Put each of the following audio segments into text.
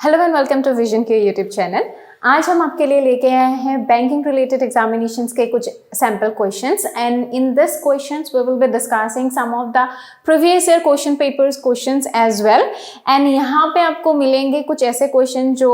Hello and welcome to vision के YouTube channel. आज हम आपके लिए लेके आए हैं बैंकिंग रिलेटेड एग्जामिनेशंस के कुछ sample questions and in this questions we will be discussing some of the previous year question papers questions as well. एंड यहाँ पे आपको मिलेंगे कुछ ऐसे क्वेश्चन जो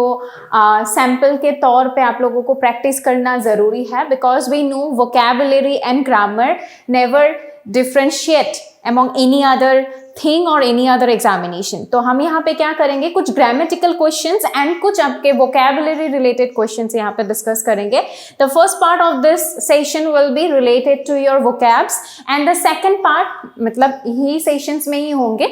सैम्पल के तौर पे आप लोगों को प्रैक्टिस करना ज़रूरी है, because we know vocabulary and grammar never differentiate among any other thing or any other examination। तो हम यहाँ पे क्या करेंगे, कुछ grammatical questions and कुछ आपके vocabulary related questions यहाँ पे discuss करेंगे। The first part of this session will be related to your vocabs and the second part मतलब ही sessions में ही होंगे।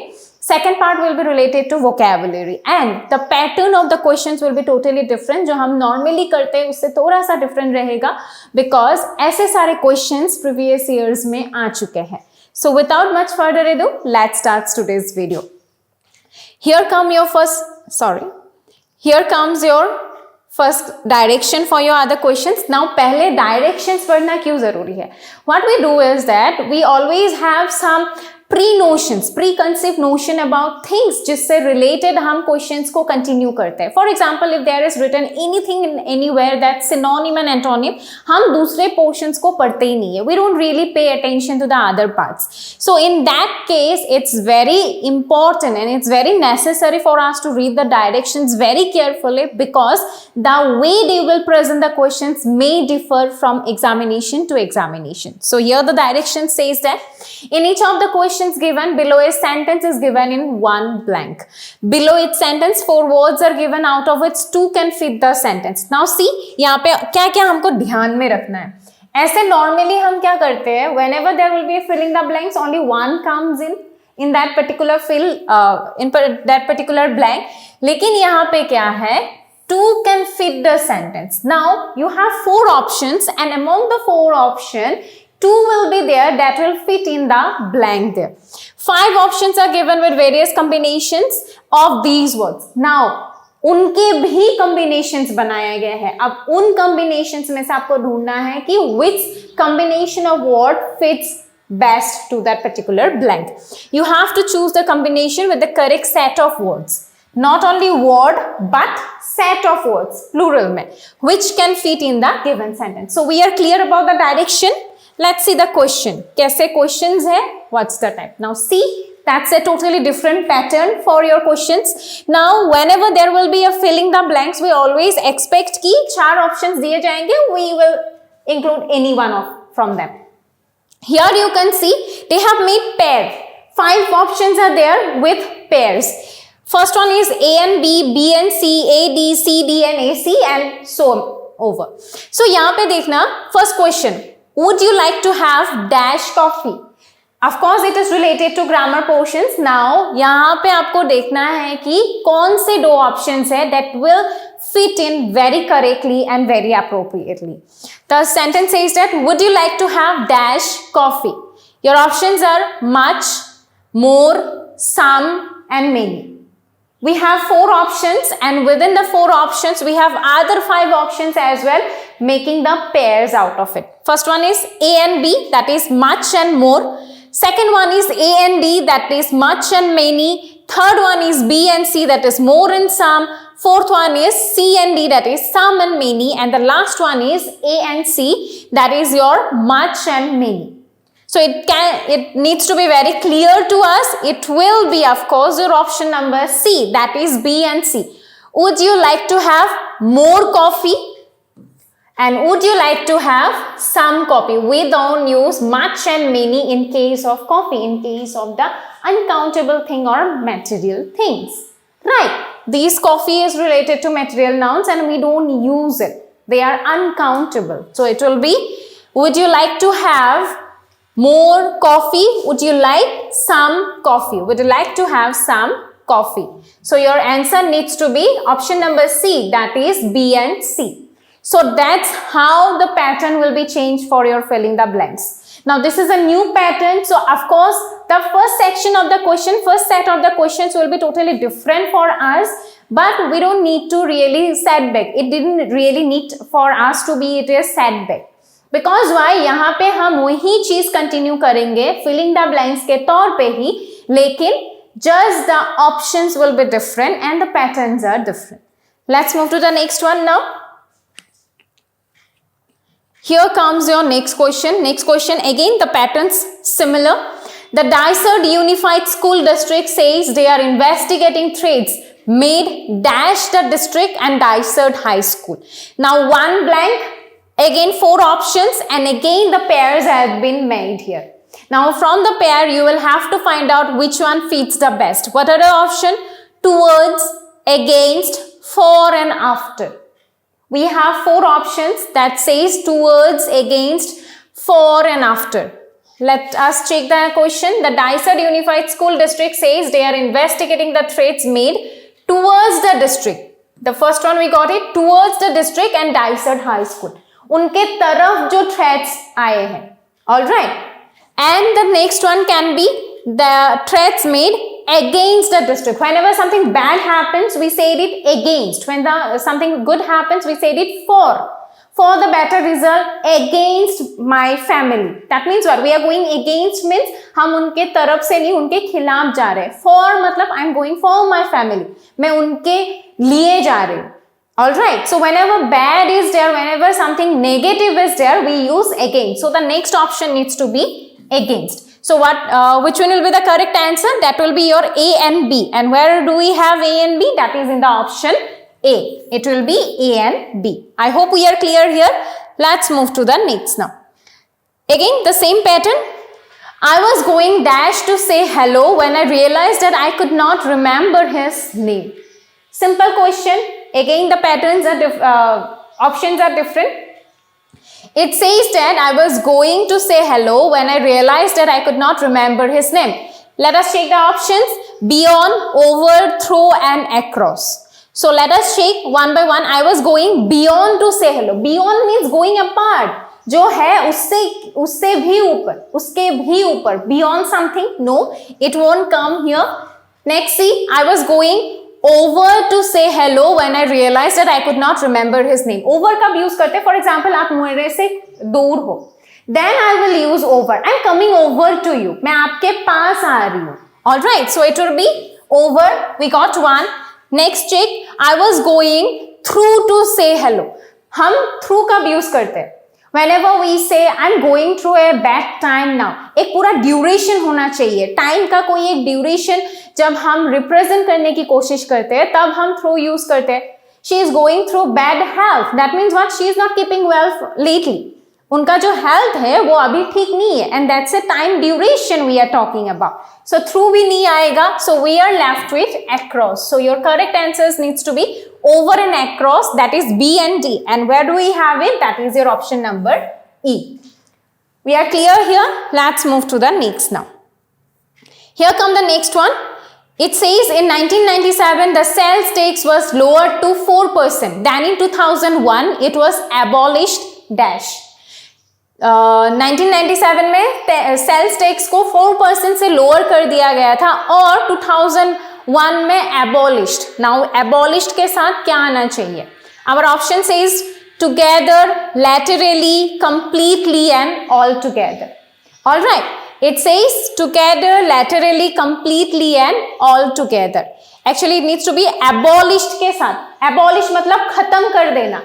Second part will be related to vocabulary and the pattern of the questions will be totally different। जो हम normally करते हैं उससे थोड़ा सा different रहेगा because ऐसे सारे questions previous years में आ चुके हैं। So without much further ado, let's start today's video. Here comes your first direction for your other questions. Now पहले directions पढ़ना क्यों ज़रूरी है? What we do is that we always have some preconceived notion about things जिससे related हम questions को continue करते हैं। For example, if there is written anything in anywhere that synonym and antonym, हम दूसरे portions को पढ़ते ही नहीं है। We don't really pay attention to the other parts. So in that case, it's very important and it's very necessary for us to read the directions very carefully because the way they will present the questions may differ from examination to examination. So here the direction says that in each of the questions given below a sentence is given in one blank. Below each sentence 4 words are given, out of which 2 can fit the sentence. Now see यहाँ पे क्या क्या हमको ध्यान में रखना है। ऐसे normally हम क्या करते हैं, whenever there will be a filling the blanks, only one comes in that particular that particular blank. लेकिन यहाँ पे क्या है, 2 can fit the sentence. Now you have 4 options and among the 4 options 2 will be there that will fit in the blank there. 5 options are given with various combinations of these words. Now उनके भी combinations बनाए गए हैं। अब उन combinations में से आपको ढूंढना है कि which combination of word fits best to that particular blank. You have to choose the combination with the correct set of words. Not only word but set of words plural में which can fit in the given sentence. So we are clear about the direction. Let's see the question. कैसे questions है? What's the type? Now see, that's a totally different pattern for your questions. Now whenever there will be a filling the blanks, we always expect कि 4 options दिए जाएंगे. We will include any one from them. Here you can see they have made pair. 5 options are there with pairs. First one is A and B, B and C, A, D, C, D and AC and so over. So यहाँ पे देखना, first question. Would you like to have dash coffee? Of course, it is related to grammar portions. Now, यहाँ पे आपको देखना है कि कौन से 2 options है that will fit in very correctly and very appropriately. The sentence says that, would you like to have dash coffee? Your options are much, more, some and many. We have 4 options and within the 4 options we have other 5 options as well, making the pairs out of it. First one is A and B, that is much and more. Second one is A and D, that is much and many. Third one is B and C, that is more and some. Fourth one is C and D, that is some and many. And the last one is A and C, that is your much and many. So it needs to be very clear to us. It will be of course your option number C, that is B and C. Would you like to have more coffee? And would you like to have some coffee? We don't use much and many in case of coffee, in case of the uncountable thing or material things. Right? These coffee is related to material nouns and we don't use it. They are uncountable. So it will be, would you like to have more coffee? Would you like some coffee? Would you like to have some coffee? So your answer needs to be option number C, that is B and C. So that's how the pattern will be changed for your filling the blanks. Now this is a new pattern. So of course the first section of the question, first set of the questions will be totally different for us. But we don't need to really set back. It didn't really need for us to be it is set back. Because why? यहाँ पे हम वही चीज continue करेंगे filling the blanks के तौर पे ही, लेकिन just the options will be different and the patterns are different. Let's move to the next one now. Here comes your next question. Next question, again the patterns similar. The Dysart Unified School District says they are investigating threats made dash the district and Dysart High School. Now one blank, again 4 options, and again the pairs have been made here. Now from the pair you will have to find out which one fits the best. What are the options? Towards, against, for and after. We have 4 options that says towards, against, for and after. Let us check the question. The Dysart Unified School District says they are investigating the threats made towards the district. The first one we got it, towards the district and Dysart High School. उनके तरफ जो threats आए हैं. Alright. And the next one can be the threats made against the district. Whenever something bad happens, we say it against. When something good happens, we say it for. For the better result, against my family. That means what? We are going against means हम उनके तरफ से नहीं, उनके खिलाफ जा रहे हैं. For मतलब I am going for my family. मैं उनके लिए जा रही हूँ. Alright. So whenever bad is there, whenever something negative is there, we use against. So the next option needs to be against. So which one will be the correct answer? That will be your A and B. And where do we have A and B? That is in the option A. It will be A and B. I hope we are clear here. Let's move to the next now. Again, the same pattern. I was going dash to say hello when I realized that I could not remember his name. Simple question. Again, the patterns are options are different. It says that I was going to say hello when I realized that I could not remember his name. Let us check the options. Beyond, over, through and across. So let us check one by one. I was going beyond to say hello. Beyond means going apart. जो है उससे भी ऊपर, उसके भी ऊपर. Beyond something? No, it won't come here. Next, see, I was going over to say hello when I realized that I could not remember his name. Over कब use करते? For example, आप मेरे से दूर हो. Then I will use over. I'm coming over to you. मैं आपके पास आ रही हूँ. Alright, so it will be over. We got one. Next check. I was going through to say hello. हम through कब use करते हैं? Whenever we say I'm going through a bad time now, एक पूरा duration होना चाहिए. Time का कोई एक duration जब हम represent करने की कोशिश करते हैं, तब हम through use करते हैं. She is going through bad health. That means what? She is not keeping well lately. उनका जो health है वो अभी ठीक नहीं है. And that's a time duration we are talking about. So through भी नहीं आएगा. So we are left with across. So your correct answers needs to be over and across. That is B and D. And where do we have it? That is your option number E. We are clear here. Let's move to the next now. Here come the next one. It says in 1997 the sales tax was lowered to 4%. Then in 2001 it was abolished dash. 1997 में sales tax को 4% से lower कर दिया गया था और 2001 में abolished. Now abolished के साथ क्या आना चाहिए? Our option says together, laterally, completely and all together. Alright, it says together, laterally, completely and all together. Actually it needs to be abolished के साथ. एबॉलिश मतलब खत्म कर देना,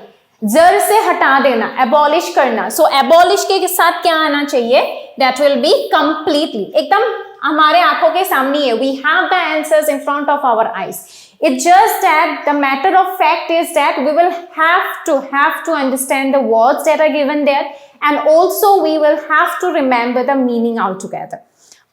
जड़ से हटा देना, एबॉलिश करना. सो एबॉलिश के साथ क्या आना चाहिए? That will be completely. एकदम हमारे आंखों के सामने है. We have the answers in front of our eyes. It's just that the matter of fact is that we will have to understand the words that are given there, and also we will have to remember the meaning altogether.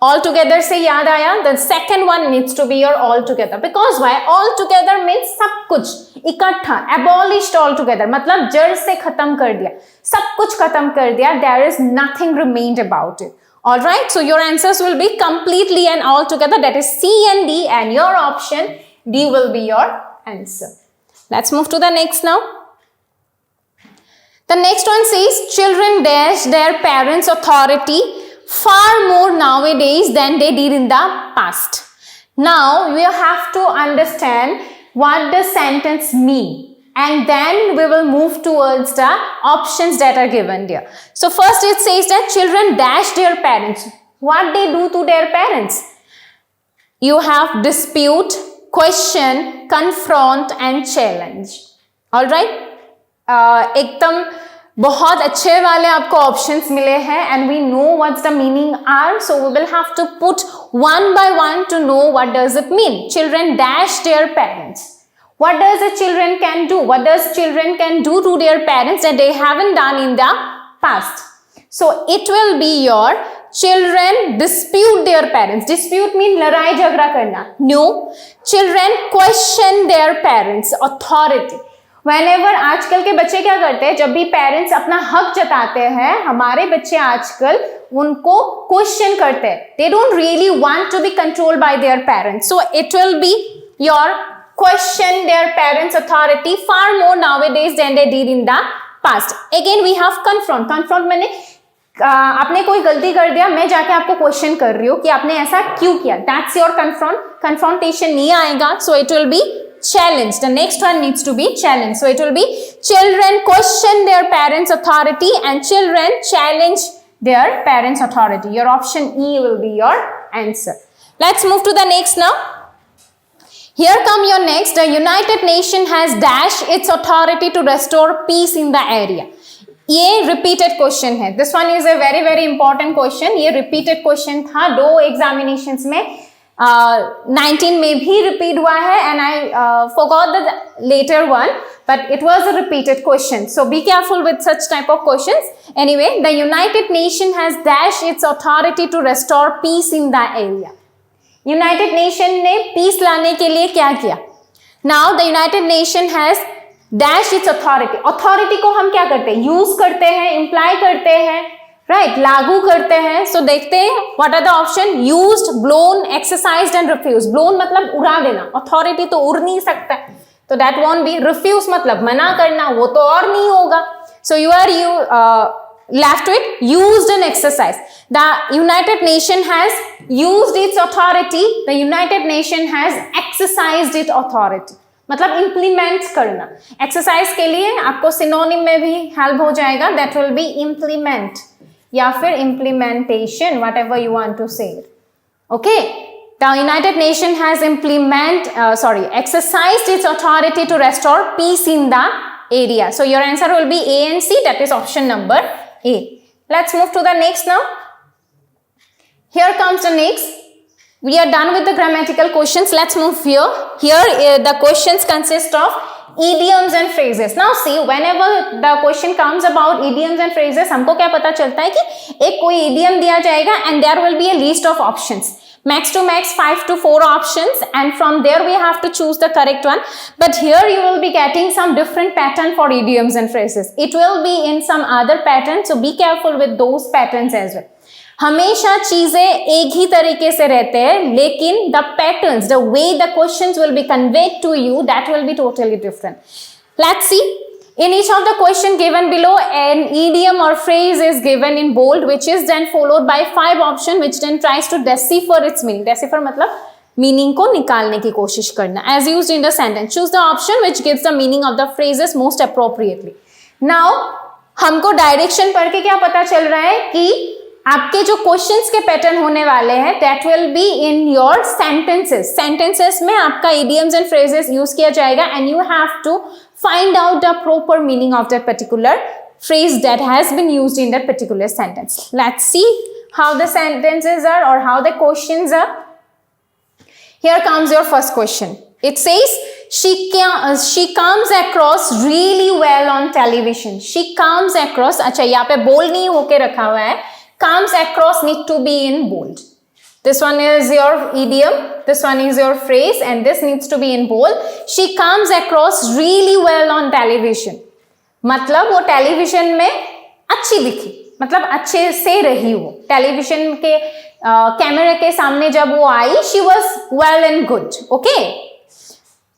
Altogether से याद आया, the second one needs to be your altogether. Because why? Altogether means सब कुछ इकट्ठा. Abolished altogether मतलब जड़ से खत्म कर दिया, सब कुछ खत्म कर दिया. There is nothing remained about it. All right, so your answers will be completely and altogether. That is C and D, and your option D will be your answer. Let's move to the next now. The next one says children dash their parents' authority far more nowadays than they did in the past. Now we have to understand what the sentence mean, and then we will move towards the options that are given there. So first it says that children dash their parents. What they do to their parents? You have dispute, question, confront and challenge. All right? एकदम बहुत अच्छे वाले आपको options मिले हैं and we know what's the meaning are, so we will have to put one by one to know what does it mean. Children dash their parents. What does the children can do? What does children can do to their parents that they haven't done in the past? So it will be your children dispute their parents. Dispute mean लड़ाई झगड़ा करना. No. Children question their parents' authority. Whenever आजकल के बच्चे क्या करते हैं, जब भी पेरेंट्स अपना हक जताते हैं, हमारे बच्चे आजकल उनको क्वेश्चन करते हैं. They don't really want to be controlled by their parents. So it will be your question their parents' authority far more nowadays than they did in the past. Again we have confront. Confront मैंने आपने कोई गलती कर दिया, मैं जाके आपको question कर रही हूँ कि आपने ऐसा क्यों किया. That's your confront. Confrontation नहीं आएगा, so it will be challenge. The next one needs to be challenge. So it will be children question their parents' authority and children challenge their parents' authority. Your option E will be your answer. Let's move to the next now. Here come your next. The United Nations has dashed its authority to restore peace in the area. ये repeated question है. This one is a very very important question. ये repeated question था दो examinations में. 19 में भी repeat हुआ है and I forgot the later one, but it was a repeated question. So be careful with such type of questions. Anyway, the United Nations has dashed its authority to restore peace in the area. United Nation ने peace लाने के लिए क्या किया? Now the United Nation has dashed its authority. Authority को हम क्या करते हैं? Use करते हैं, imply करते हैं, right? लागू करते हैं. So देखते हैं what are the option? Used, blown, exercised and refused. Blown मतलब उड़ा देना. Authority तो उड़ नहीं सकता है, तो that won't be. Refuse मतलब मना करना, वो तो और नहीं होगा. So you are left with used and exercised. The United Nation has used its authority. The United Nation has exercised its authority. मतलब implement करना. Exercise के लिए आपको synonym में भी help हो जाएगा. That will be implement या फिर implementation, whatever you want to say. Okay. The United Nations has exercised its authority to restore peace in the area. So your answer will be A and C. That is option number A. Let's move to the next now. Here comes the next. We are done with the grammatical questions. Let's move here. Here the questions consist of idioms and phrases. Now see, whenever the question comes about idioms and phrases, हमको क्या पता चलता है कि एक कोई idiom दिया जाएगा and there will be a list of options. Max to max 5 to 4 options, and from there we have to choose the correct one. But here you will be getting some different pattern for idioms and phrases. It will be in some other pattern, so be careful with those patterns as well. हमेशा चीजें एक ही तरीके से रहते हैं, लेकिन the patterns, the way the questions will be conveyed to you, that will be totally different. Let's see. In each of the question given below, an idiom or phrase is given in bold, which is then followed by 5 options, which then tries to decipher its meaning. Decipher मतलब meaning को निकालने की कोशिश करना. As used in the sentence, choose the option which gives the meaning of the phrases most appropriately. Now, हमको direction पढ़ के क्या पता चल रहा है कि आपके जो क्वेश्चंस के पैटर्न होने वाले हैं, that will be in your sentences. Sentences में आपका idioms and phrases use किया जाएगा and you have to find out the proper meaning of that particular phrase that has been used in that particular sentence. Let's see how the sentences are or how the questions are. Here comes your first question. It says, she comes across really well on television. She comes across, अच्छा यहाँ पे bold नहीं होके रखा हुआ है. Comes across need to be in bold. This one is your idiom, this one is your phrase, and this needs to be in bold. She comes across really well on television. मतलब वो television में अच्छी दिखी, मतलब अच्छे से रही वो. टेलीविजन के कैमरे के सामने जब वो आई, she was well and good. Okay.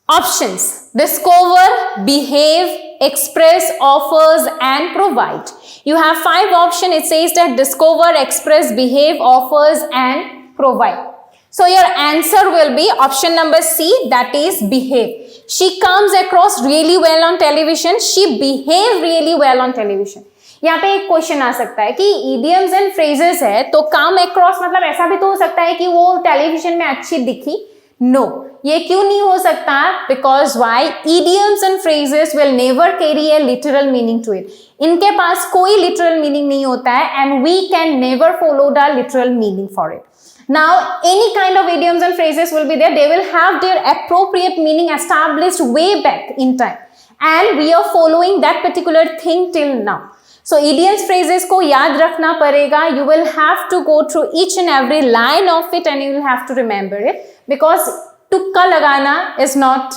Options: discover, behave, express, offers, and provide. You have 5 options. It says that discover, express, behave, offers, and provide. So your answer will be option number C, that is behave. She comes across really well on television. She behave really well on television. यहाँ पे एक question आ सकता है कि idioms and phrases है, तो come across मतलब ऐसा भी तो हो सकता है कि वो टेलीविजन में अच्छी दिखी, नो, ये क्यों नहीं हो सकता? Because why? idioms and phrases will never carry a literal meaning to it. इनके पास कोई literal meaning नहीं होता है and we can never follow the literal meaning for it. Now any kind of idioms and phrases will be there, they will have their appropriate meaning established way back in time and we are following that particular thing till now. So idioms phrases को याद रखना पड़ेगा. You will have to go through each and every line of it and you will have to remember it because तुक्का लगाना is not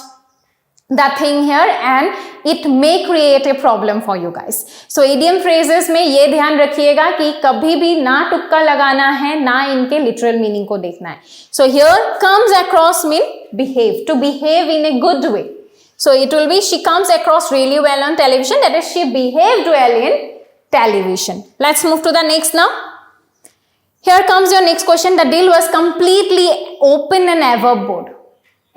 the thing here and it may create a problem for you guys. So idiom phrases में ये ध्यान रखिएगा कि कभी भी ना तुक्का लगाना है ना इनके literal meaning को देखना है. So here comes across mean behave, to behave in a good way. So it will be she comes across really well on television, that is she behaved well in television. Let's move to the next now. Here comes your next question. The deal was completely open and ever board.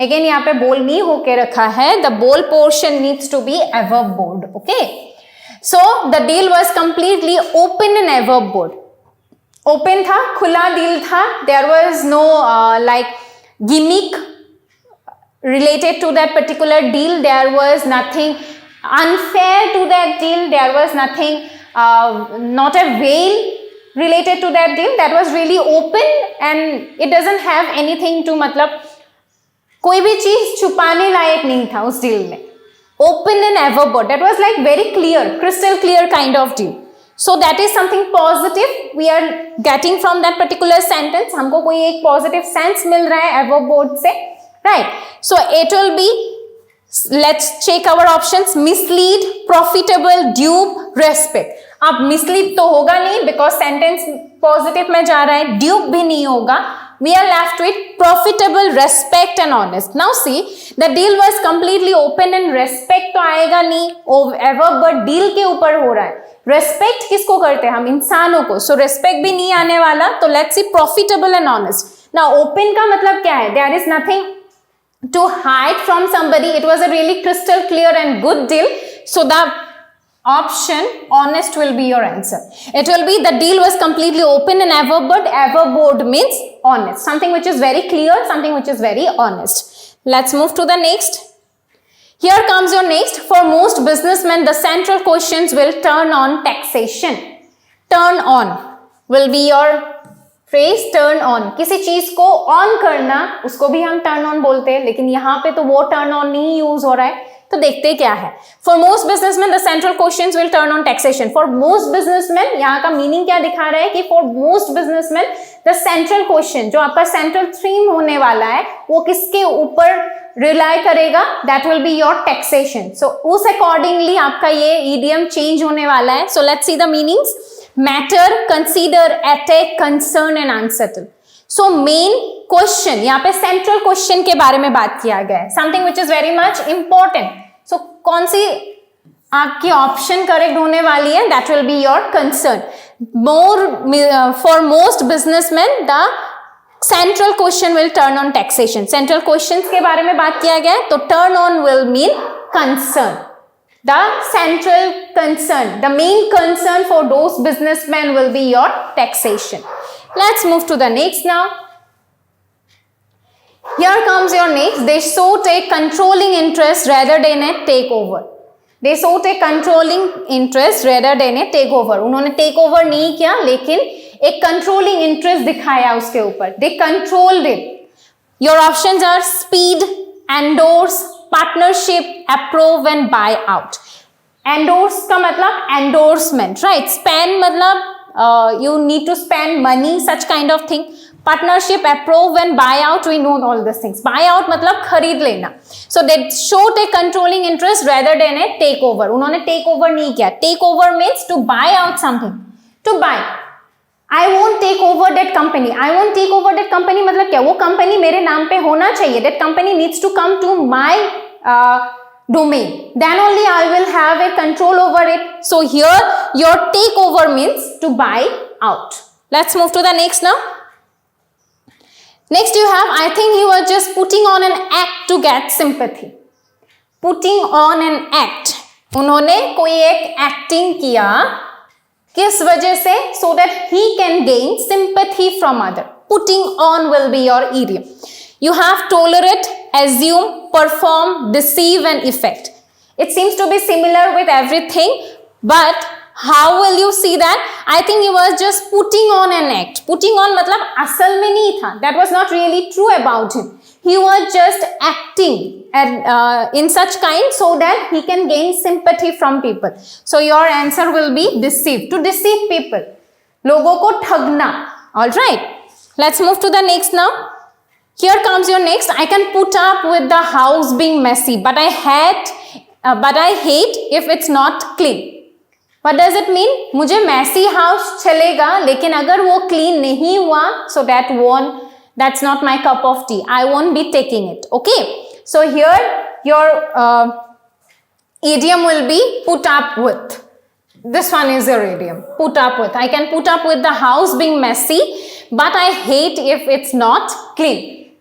Again यहाँ पे बोल नहीं होके रखा है. The bold portion needs to be ever board. Okay. So the deal was completely open and ever board. Open था, खुला deal था. There was no like gimmick related to that particular deal. There was nothing unfair to that deal. There was nothing not a veil related to that deal. That was really open and it doesn't have anything to मतलब कोई भी चीज छुपाने लायक नहीं था उस deal में. Open and ever board. That was like very clear, crystal clear kind of deal. So that is something positive we are getting from that particular sentence. हमको कोई एक positive sense मिल रहा है ever board से, right? So it will be, let's check our options. Mislead, profitable, dupe, respect. अब mislead तो होगा नहीं because sentence positive में जा रहा है. Dupe भी नहीं होगा. We are left with profitable, respect and honest. Now see, the deal was completely open and respect तो आएगा नहीं. Ever but deal के ऊपर हो रहा है. Respect किसको करते हैं हम? इंसानों को. So respect भी नहीं आने वाला. तो let's see profitable and honest. Now open का मतलब क्या है? There is nothing to hide from somebody. It was a really crystal clear and good deal. So the option honest will be your answer. It will be the deal was completely open and ever board means honest. Something which is very clear, something which is very honest. Let's move to the next. Here comes your next. For most businessmen, the central questions will turn on taxation. Turn on will be your phrase. Turn on. किसी चीज को on करना, उसको भी हम turn on बोलते हैं, लेकिन यहाँ पे तो वो turn on नहीं use हो रहा है. तो देखते क्या है. For most businessmen, the central questions will turn on taxation. For most businessmen, यहाँ का मीनिंग क्या दिखा रहा है कि for most businessmen, the central question जो आपका central theme होने वाला है वो किसके ऊपर rely करेगा? That will be your taxation. So उस accordingly आपका ये idiom change होने वाला है. So let's see the meanings. Matter, consider, attack, concern and unsettle. So main question, यहाँ पे central question के बारे में बात किया गया है. Something which is very much important. So कौन सी आपकी option correct होने वाली है? That will be your concern. For most businessmen, the central question will turn on taxation. Central questions के बारे में बात किया गया है, तो turn on will mean concern. The central concern, the main concern for those businessmen will be your taxation. Let's move to the next now. Here comes your next. They so take controlling interest rather than a takeover. They so take controlling interest rather than a takeover. उन्होंने takeover नहीं किया, लेकिन एक controlling interest दिखाया उसके ऊपर. They controlled it. Your options are speed, endorse, partnership, approve and buy out. Endorse का मतलब endorsement, right? Spend मतलब you need to spend money, such kind of thing. Partnership, approve and buy out, we know all these things. Buy out मतलब खरीद लेना. So they showed a controlling interest rather than a takeover. उन्होंने takeover नहीं किया. Takeover means to buy out something. To buy. I won't take over that company. I won't take over that company मतलब क्या? वो company मेरे नाम पे होना चाहिए. That company needs to come to my domain. Then only I will have a control over it. So here your takeover means to buy out. Let's move to the next now. Next you have, I think you are just putting on an act to get sympathy. Putting on an act. उन्होंने कोई एक acting किया, किस वजह से? So that he can gain sympathy from other. Putting on will be your idiom. You have tolerate, assume, perform, deceive and effect. It seems to be similar with everything, but how will you see that? I think he was just putting on an act. Putting on मतलब असल में नहीं था. That was not really true about him. He was just acting in such kind so that he can gain sympathy from people. So your answer will be deceive. To deceive people. लोगों को ठगना. All right. Let's move to the next now. Here comes your next. I can put up with the house being messy, but I hate if it's not clean. What does it mean? मुझे messy house चलेगा, लेकिन अगर वो clean नहीं हुआ, so that's not my cup of tea. I won't be taking it. Okay. So here your idiom will be put up with. This one is your idiom. Put up with. I can put up with the house being messy, but I hate if it's not clean.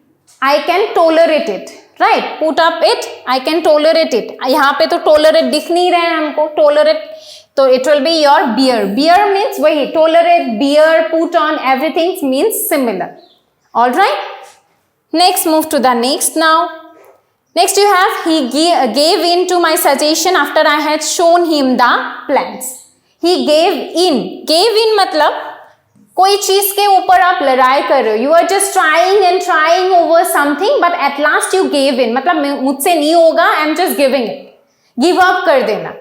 I can tolerate it. Right? Put up it. I can tolerate it. यहाँ पे तो tolerate दिख नहीं रहा है हमको. Tolerate. So it will be your bear. Bear means वही tolerate, bear, put on, everything means similar. All right. Next, move to the next now. Next you have he gave in to my suggestion after I had shown him the plans. He gave in. Gave in मतलब कोई चीज के ऊपर आप लड़ाई कर रहे हो. You are just trying over something, but at last you gave in. मतलब मुझसे नहीं होगा. I am just giving it. Give up कर देना.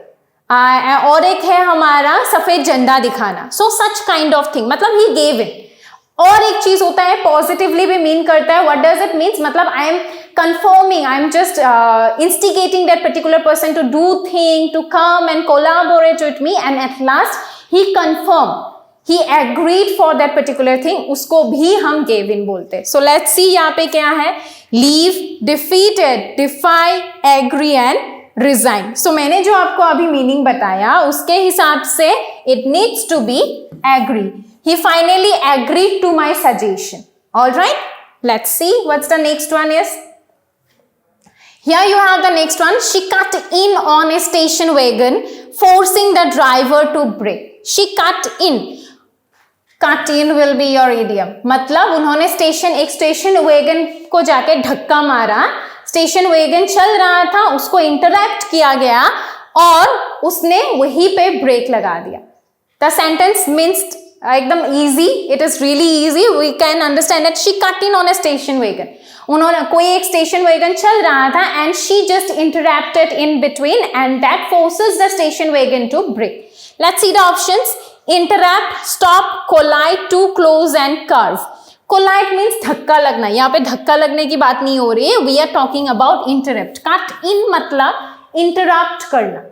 और एक है हमारा सफेद झंडा दिखाना. सो सच काइंड ऑफ थिंग मतलब ही गेव इट. और एक चीज होता है पॉजिटिवली भी मीन करता है. व्हाट डज इट मीन्स मतलब I am confirming, I am just instigating that particular person to do thing, to come and collaborate with me, and at last he confirmed, he agreed for that particular thing. उसको भी हम gave in बोलते हैं. So let's see यहाँ पे क्या है. Leave, defeated, defy, agree and resign. So मैंने जो आपको अभी मीनिंग बताया उसके हिसाब से it needs to be agree. He finally agreed to my suggestion. All right. Let's see what's the next one is. Here you have the next one. She cut in on a station wagon, forcing the driver to brake. She cut in. Cut in will be your idiom. मतलब उन्होंने एक station vegan को जाके धक्का मारा. Station vegan चल रहा था, उसको इंटरप्ट किया गया और उसने वहीं पे ब्रेक लगा दिया. The sentence means एकदम easy. It is really easy. We can understand that she cut in on a station wagon. उन्होंने कोई एक स्टेशन वेगन चल रहा था and she just interrupted in between and that forces the station wagon to brake. Let's see the options. Interrupt, stop, collide, too close and curve. Collide means धक्का लगना. यहाँ पे धक्का लगने की बात नहीं हो रही है. We are talking about interrupt. Cut in मतलब interrupt करना.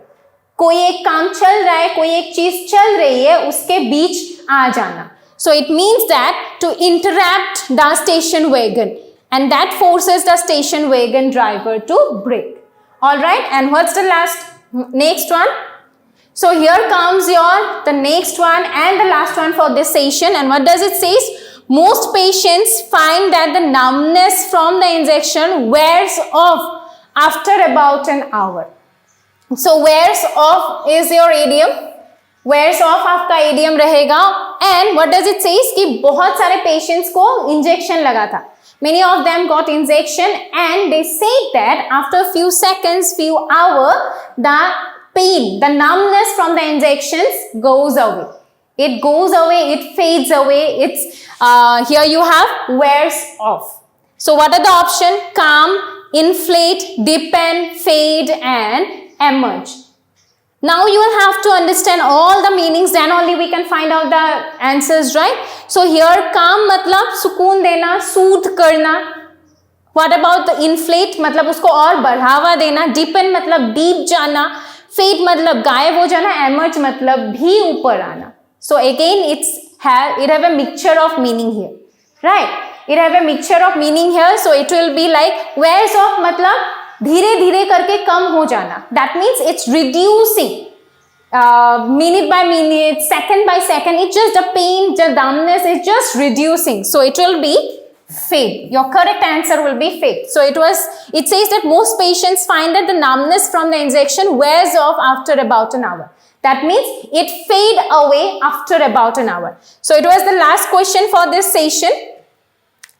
कोई एक काम चल रहा है, कोई एक चीज चल रही है, उसके बीच आ जाना. So it means that to interrupt the station wagon. And that forces the station wagon driver to brake. All right. And what's the next one? So here comes the next one and the last one for this session. And what does it say? Most patients find that the numbness from the injection wears off after about an hour. So wears off is your idiom. Wears off आपका idiom रहेगा. And what does it say? कि बहुत सारे patients को injection लगा था. Many of them got injection and they say that after a few seconds, few hours, the pain, the numbness from the injections goes away. It goes away, it fades away. It's here you have wears off. So what are the options? Calm, inflate, deepen, fade and emerge. Now you will have to understand all the meanings, then only we can find out the answers, right? So here calm मतलब सुकून देना, soothe करना. What about the inflate मतलब उसको और बढ़ावा देना. Deepen मतलब deep जाना. Fade मतलब गायब हो जाना. Emerge मतलब भी ऊपर आना. So again it have a mixture of meaning here, right? It have a mixture of meaning here. So it will be like wears off मतलब धीरे धीरे करके कम हो जाना. That means it's reducing minute by minute, second by second. It's just the pain, the numbness is just reducing. So it will be fade. Your correct answer will be fade. So it says that most patients find that the numbness from the injection wears off after about an hour. That means it fade away after about an hour. So it was the last question for this session.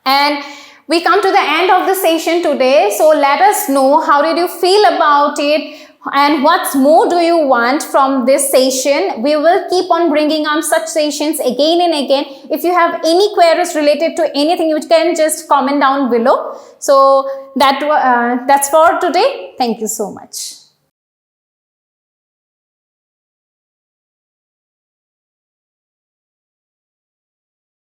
And we come to the end of the session today. So let us know, how did you feel about it? And what more do you want from this session? We will keep on bringing on such sessions again and again. If you have any queries related to anything, you can just comment down below. So that's for today. Thank you so much.